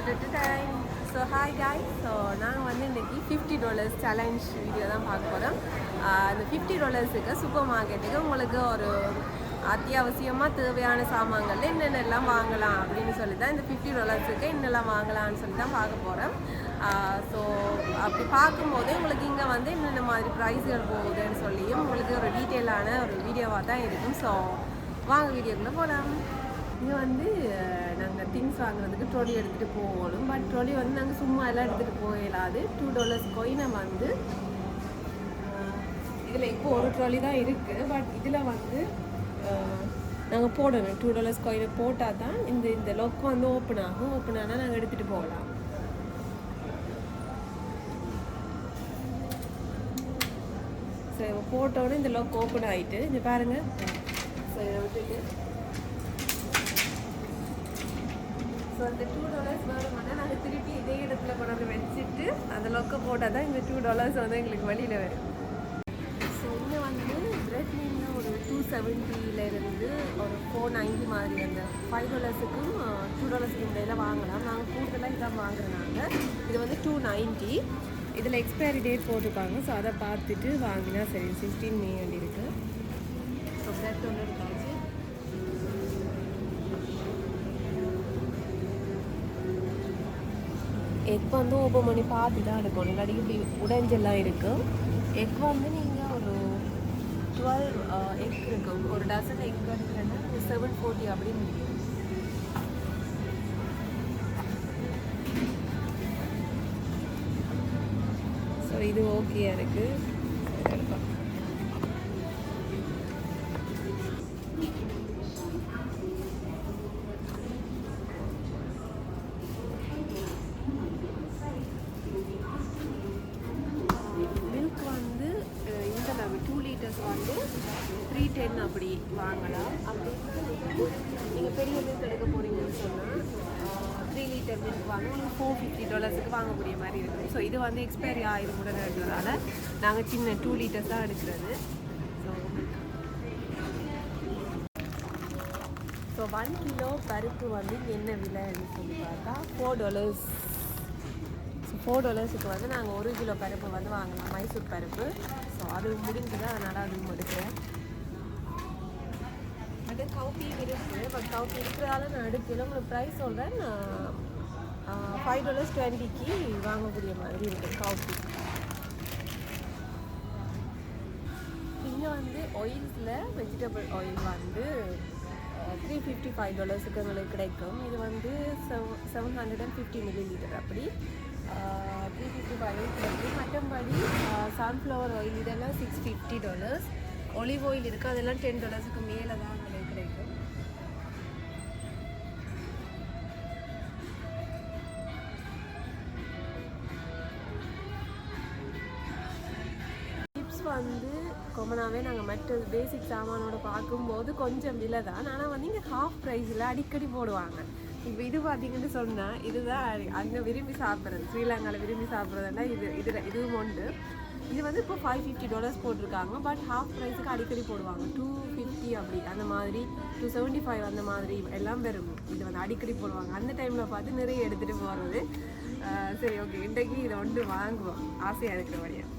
time. So hi guys, so நாங்கள் வந்து இன்றைக்கி $50 சேலஞ்ச் வீடியோ தான் பார்க்க போகிறோம். அந்த $50க்கு சூப்பர் மார்க்கெட்டுக்கு உங்களுக்கு ஒரு அத்தியாவசியமாக தேவையான சாமான்கள் என்னென்னலாம் வாங்கலாம் அப்படின்னு சொல்லி தான் இந்த $50க்கு என்னெல்லாம் வாங்கலாம்னு சொல்லி தான் பார்க்க போகிறோம். ஸோ அப்படி பார்க்கும்போது உங்களுக்கு இங்கே வந்து என்னென்ன மாதிரி ப்ரைஸ்கள் போகுதுன்னு சொல்லியும் உங்களுக்கு ஒரு டீட்டெயிலான ஒரு வீடியோவாக தான் இருக்கும். ஸோ வாங்க வீடியோக்குள்ளே போகலாம். இங்கே வந்து நாங்கள் திங்ஸ் வாங்குறதுக்கு ட்ராலி எடுத்துகிட்டு போகணும். பட் ட்ராலி வந்து நாங்கள் சும்மா எல்லாம் எடுத்துகிட்டு போயிடாது. $2 கோயினை வந்து இதில் இப்போ ஒரு ட்ராலி தான் இருக்குது. பட் இதில் வந்து நாங்கள் போடணும். $2 கோயினை போட்டால் தான் இந்த லொக் வந்து ஓப்பன் ஆகும். ஓப்பன் ஆனால் நாங்கள் எடுத்துகிட்டு போகலாம். ஸோ போட்டோன்னே இந்த லொக் ஓப்பன் ஆகிட்டு இங்கே பாருங்கள். ஸோ இதை விட்டுட்டு ஸோ அந்த $2 வேணுமானா நாங்கள் திருப்பி இதே இடத்துல கொண்டாந்து வச்சுட்டு அந்த லொக்கை போட்டால் தான் இந்த $2 வந்து எங்களுக்கு வழியில் வரும். ஸோ இங்கே வந்து பிரெட் மீனில் ஒரு $270 ஒரு $490 மாதிரி அந்த $5க்கும் $2க்கும் இடையில வாங்கலாம். நாங்கள் கூடுதலாக இதான் வாங்குறோம். இது வந்து $290. இதில் எக்ஸ்பைரி டேட் போட்டிருப்பாங்க. ஸோ அதை பார்த்துட்டு வாங்கினா சரி. 16 May இருக்குது. ஸோ பிரெட் ஒன்று இருக்காச்சு. எக் வந்து ஓப்பன் பண்ணி பார்த்து தான் எடுக்கணும். இல்லாட்டி இப்படி உடைஞ்செல்லாம் இருக்கும். எக் வந்து நீங்கள் ஒரு 12 எக் இருக்கும். ஒரு டசன் எக் எடுக்கிறேன்னா $740 அப்படின்னு முடியும். ஸோ இது ஓகேயா இருக்குது. எடுப்போம். வந்து 310 அப்படி வாங்கலாம். அப்படி நீங்கள் பெரிய மில்க் எடுக்க போகிறீங்கன்னு சொன்னால் 3 லிட்டர் மில்க் வாங்க உங்களுக்கு $450க்கு வாங்கக்கூடிய மாதிரி இருக்குது. ஸோ இது வந்து எக்ஸ்பைரி ஆயிரம் கூட இருக்கிறதால நாங்கள் சின்ன 2 லிட்டர்ஸ் தான் எடுக்கிறது. ஸோ 1 கிலோ பருப்பு வந்து என்ன விலைன்னு சொல்லி பார்த்தா $4. $4க்கு வந்து நாங்கள் 1 கிலோ பருப்பு வந்து வாங்கலாம். மைசூர் பருப்பு. ஸோ அது முடிஞ்சது, அதனால் அதுவும் எடுக்கிறேன். அது கவுப்பியும் இருக்குது. பட் கவுப்பி இருக்கிறதால நான் எடுக்கல. உங்களுக்கு ப்ரைஸ் சொல்கிறேன். $5.20க்கு வாங்கக்கூடிய மாதிரி இருக்குது கவுப்பி. இங்கே வந்து ஆயில்ஸில் வெஜிடபிள் ஆயில் வந்து $355க்கு எங்களுக்கு கிடைக்கும். இது வந்து 750 ml அப்படி 355 கிடைக்கும். மற்றபடி சன்ஃப்ளவர் ஆயில் இதெல்லாம் $650. ஒலிவ் ஆயில் இருக்குது, அதெல்லாம் $10க்கு மேலே தான் எங்களுக்கு கிடைக்கும். டிப்ஸ் வந்து கொமனாகவே நாங்கள் மற்ற பேசிக் சாமானோட பார்க்கும்போது கொஞ்சம் விலை தான். ஆனால் வந்து இங்கே ஹாஃப் ப்ரைஸில் அடிக்கடி போடுவாங்க. இப்போ இது பார்த்தீங்கன்னு சொன்னால் இதுதான் அங்கே விரும்பி சாப்பிட்றது. ஸ்ரீலங்காவில் விரும்பி சாப்பிட்றதுனா இதுவும் உண்டு. இது வந்து இப்போ $550 போட்டிருக்காங்க. பட் ஹாஃப் ப்ரைஸுக்கு அடிக்கடி போடுவாங்க. $250 அப்படி அந்த மாதிரி, $275 அந்த மாதிரி எல்லாம் வரும். இது வந்து அடிக்கடி போடுவாங்க. அந்த டைமில் பார்த்து நிறைய எடுத்துகிட்டு போகிறது. சரி, ஓகே, இன்றைக்கு இதை ஒன்று வாங்குவோம். ஆசையாக இருக்கிற வழியாக.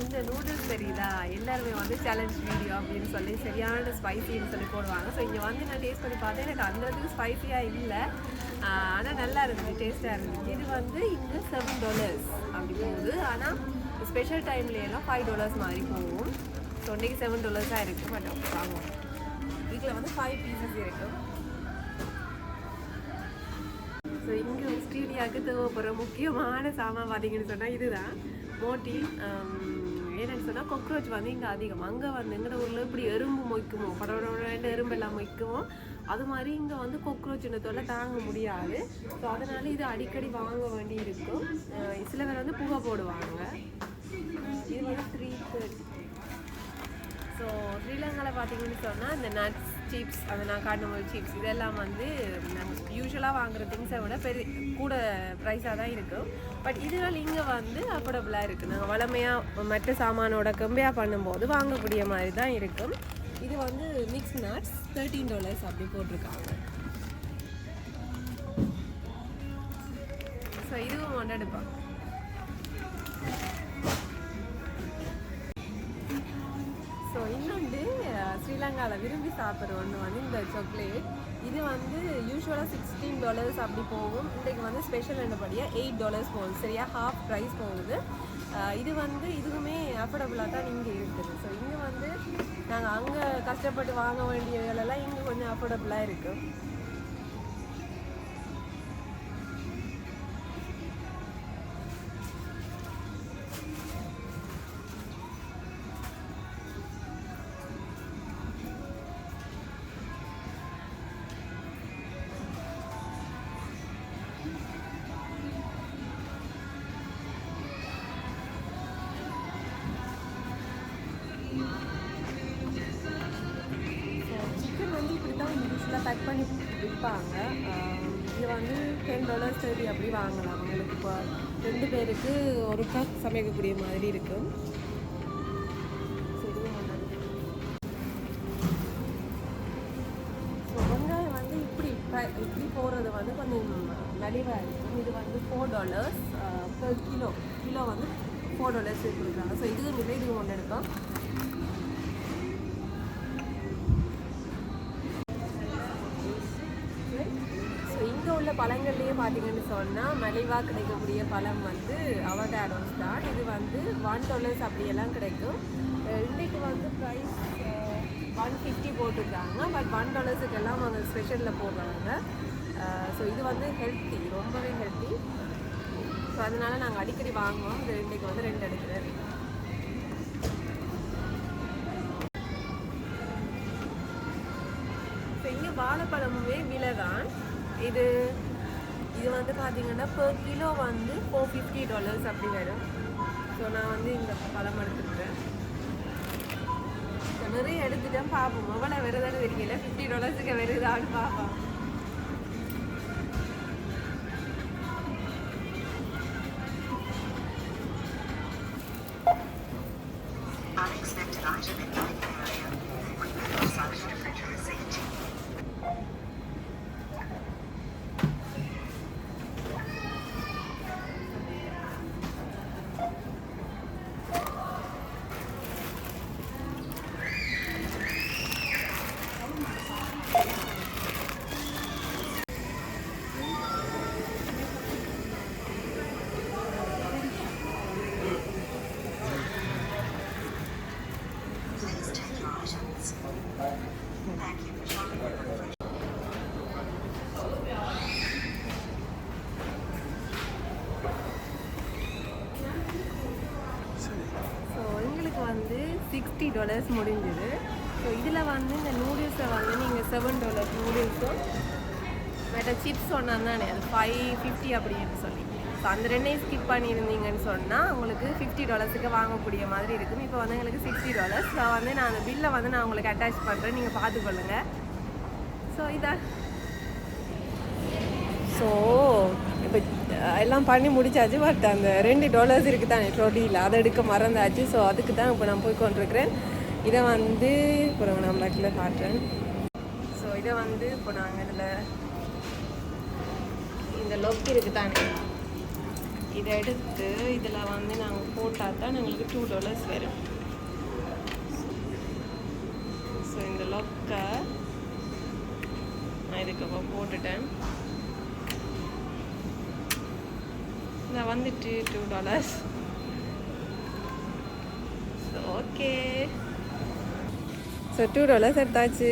இந்த நூடுல்ஸ் தெரியுதா, எல்லாருமே வந்து சேலஞ்ச் வீடியோ அப்படின்னு சொல்லி சரியான ஸ்பைசின்னு சொல்லி போடுவாங்க. ஸோ இங்கே வந்து நான் டேஸ்ட் பண்ணி பார்த்தேன். எனக்கு அந்த அளவுக்கு ஸ்பைசியாக இல்லை, ஆனால் நல்லா இருந்துச்சு, டேஸ்ட்டாக இருந்துச்சு. இது வந்து இங்கே $7 அப்படி போகுது. ஆனால் ஸ்பெஷல் டைம்லேயெல்லாம் $5 மாதிரி போகும். ஸோ இன்றைக்கி $7 இருக்குது. பட் வாங்குவோம். இதில் வந்து 5 பீசஸ் இருக்கும். ஸோ இங்கே ஆஸ்திரேலியாவுக்கு தேவைப்படுற முக்கியமான சாமான் பார்த்தீங்கன்னு சொன்னால் இதுதான் மோட்டி. ஏன்னு சொன்னால் கொக்ரோச் வந்து இங்கே அதிகம். அங்கே வந்து எங்கட ஊரில் இப்படி எறும்பு மொய்க்குமோ, படோட எறும்பெல்லாம் மொய்க்குமோ, அது மாதிரி இங்கே வந்து கொக்ரோச்சின தொல்லை தாங்க முடியாது. ஸோ அதனால் இது அடிக்கடி வாங்க வேண்டி இருக்கும். சில பேர் வந்து புகை போடுவாங்க. இது வந்து $330. ஸோ ஸ்ரீலங்காவில் பார்த்தீங்கன்னு சொன்னால் இந்த நட்ஸ் சிப்ஸ், அந்த நான் காட்டும்போது சிப்ஸ் இதெல்லாம் வந்து நாங்கள் யூஸ்வலாக வாங்குகிற திங்ஸை விட கூட ப்ரைஸாக தான் இருக்கும். பட் இதனால் இங்கே வந்து அஃபோர்டபுளாக இருக்குது. நாங்கள் வளமையாக மற்ற சாமானோட கம்பேர் பண்ணும்போது வாங்கக்கூடிய மாதிரி தான் இருக்கும். இது வந்து மிக்ஸ் நட்ஸ் $13 அப்படி போட்டிருக்காங்க. ஸோ இதுவும் ஒன்று எடுப்போம். ஸோ இன்னொன்று ஸ்ரீலங்காவில் விரும்பி சாப்பிட்ற ஒன்று வந்து இந்த சாக்லேட். இது வந்து யூஸ்வலாக $16 அப்படி போகும். இன்றைக்கு வந்து ஸ்பெஷல் என்னபடியாக $8 போகுது. சரியா ஹாஃப் ப்ரைஸ் போகுது. இது வந்து இதுவுமே அஃபோர்டபுளாக தான் இங்கே இருக்குது. ஸோ இங்கே வந்து நாங்கள் அங்கே கஷ்டப்பட்டு வாங்க வேண்டியதெல்லாம் இங்கே கொஞ்சம் அஃபோர்டபுளாக இருக்கும். சிக்கன் வந்து இப்படி தான் யூஸ்வலாக பேக் பண்ணி விற்பாங்க. இது வந்து $10 30 அப்படி வாங்கலாம். அவங்களுக்கு இப்போ 2 பேருக்கு ஒரு கப் சமைக்கக்கூடிய மாதிரி இருக்கும். ஸோ வெங்காயம் வந்து இப்படி போடுறது வந்து கொஞ்சம் மலிவாக இருக்கும். இது வந்து $4 per கிலோ. கிலோ வந்து $4 கொடுக்குறாங்க. ஸோ இதுக்கு மிக இது ஒன்று எடுக்கும். இங்கே உள்ள பழங்கள்லேயே பார்த்தீங்கன்னு சொன்னால் மலிவாக கிடைக்கக்கூடிய பழம் வந்து அவகாடோஸ் தான். இது வந்து $1 அப்படியெல்லாம் கிடைக்கும். இன்றைக்கு வந்து ப்ரைஸ் $150 போட்டிருக்காங்க. பட் $1 அவங்க ஸ்பெஷலில் போடுறாங்க. ஸோ இது வந்து ஹெல்த்தி, ரொம்பவே ஹெல்த்தி. ஸோ அதனால் நாங்கள் அடிக்கடி வாங்குவோம். இது இன்றைக்கு வந்து 2 எடுக்கிறேன். ஸோ இங்கே வாழைப்பழமுமே விலை தான். இது வந்து பார்த்தீங்கன்னா per கிலோ வந்து $450 அப்படி வரும். ஸோ நான் வந்து இந்த பழம் எடுத்துக்கிட்டேன். நிறைய எடுத்துட்டேன். பார்ப்போம் எவ்வளோ வருதுன்னு தெரியல. $50 வருதான்னு பார்ப்போம். வந்து $60 முடிஞ்சுது. ஸோ இதில் வந்து இந்த நூடுல்ஸை வந்து நீங்கள் $7 நூடுல்ஸும் மற்ற சிப்ஸ் சொன்னால் தானே அது $550 அப்படின்னு சொல்லி. ஸோ அந்த 2 ஸ்கிப் பண்ணியிருந்தீங்கன்னு சொன்னால் உங்களுக்கு $50 வாங்கக்கூடிய மாதிரி இருக்கும். இப்போ வந்து எங்களுக்கு $60. ஸோ வந்து நான் அந்த பில்லை வந்து நான் உங்களுக்கு அட்டாச் பண்ணுறேன். நீங்கள் பார்த்துக்கொள்ளுங்க. ஸோ இதான். ஸோ இப்போ எல்லாம் பண்ணி முடிச்சாச்சு. பட் அந்த $2 இருக்குது தானே ட்ரோட்டியில், அதை எடுக்க மறந்தாச்சு. ஸோ அதுக்கு தான் இப்போ நான் போய் கொண்டிருக்கிறேன். இதை வந்து இப்போ நான் பேக்கில் காட்டுறேன். ஸோ இதை வந்து இப்போ நாங்கள் இதில் இந்த லொக் இருக்குது தானே, இதை எடுத்து இதில் வந்து நாங்கள் போட்டால் தான் எங்களுக்கு $2 வரும். ஸோ இந்த லொக்கை நான் இதுக்கு இப்போ போட்டுட்டேன். நான் வந்துட்டு $2. So okay. ஸோ $2 எடுத்தாச்சு.